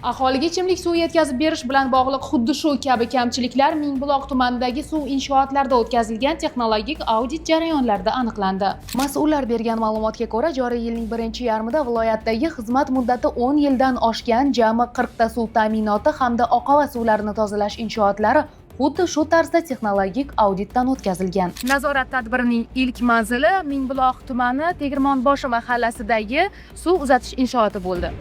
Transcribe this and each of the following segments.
Aholiga ichimlik suvi yetkazib berish bilan bog'liq xuddi shu kabi kamchiliklar Mingbuloq tumanidagi suv inshootlarida o'tkazilgan texnologik audit jarayonlarida aniqlandi. Mas'ullar bergan ma'lumotga ko'ra, joriy yilning birinchi yarmida viloyatdagi xizmat muddati 10 yildan oshgan jami 40 ta suv ta'minoti hamda oqova suvlarini tozalash inshootlari xuddi shu tarzda texnologik auditdan o'tkazilgan. Nazorat tadbirining ilk manzili Mingbuloq tumani Tegirmonboshi mahallasidagi suv uzatish inshooti bo'ldi.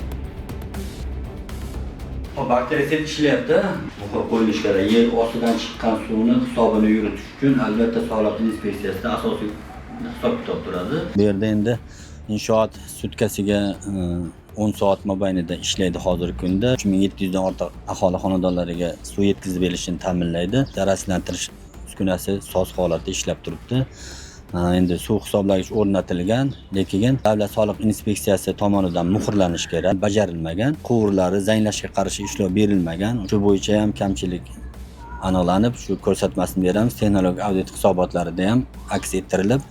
Bakteriya ishlayapti. Bu qo'yilish kerak. Yer ostidan chiqqan suvni hisobini yuritish uchun albatta Sog'liqni inspeksiyasida asosiy hisob-kitob turadi. Bu yerda endi inshoot sutkasiga 10 soat mobaynida ishlaydi hozirgi kunda. 3700 dan ortiq aholi xonadonlariga suv yetkazib berishini ta'minlaydi. Zararsizlantirish uskunasi soz holatda ishlab turibdi. Endi suv hisoblagich o'rnatilgan, lekin Davlat soliq inspeksiyasi tomonidan muhrlanish kerak, bajarilmagan. Quvurlari zanglashga qarshi ishlov berilmagan. Shu bo'yicha ham kamchilik aniqlanib, shu ko'rsatmasini beramiz. Texnologik audit hisobotlarida ham aks ettirilib,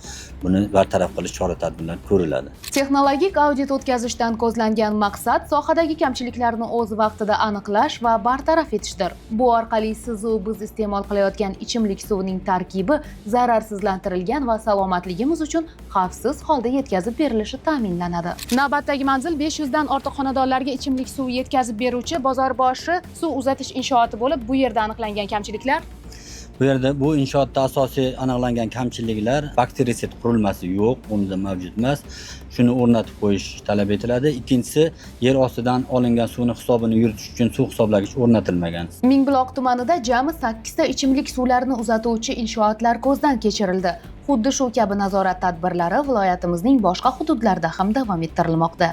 buni bartaraf qilish chora-tadbirlar ko'riladi. Texnologik audit o'tkazishdan ko'zlangan maqsad sohadagi kamchiliklarni o'z vaqtida aniqlash va bartaraf etishdir. Bu orqali siz va biz iste'mol qilayotgan ichimlik suvining tarkibi zararsizlantirilgan va salomatligimiz uchun xavfsiz holda yetkazib berilishi ta'minlanadi. Navbatdagi manzil 500 dan ortiq xonadonlarga ichimlik suvi yetkazib beruvchi Bozorboshi suv uzatish inshooti bo'lib, bu yerda aniqlangan kamchiliklar Bu yerda bu inshootda asosiy aniqlangan kamchiliklar bakteriya qurilmasi yo'q, unda mavjud emas. Shuni o'rnatib qo'yish talab etiladi. Ikkinchisi, yer ostidan olingan suvni hisobini yuritish uchun suv hisoblagich o'rnatilmagan. Mingbuloq tumanida jami 8 ta ichimlik suvlarini uzatuvchi inshootlar ko'zdan kechirildi. Xuddi shu kabi nazorat tadbirlari viloyatimizning boshqa hududlarida ham davom ettirilmoqda.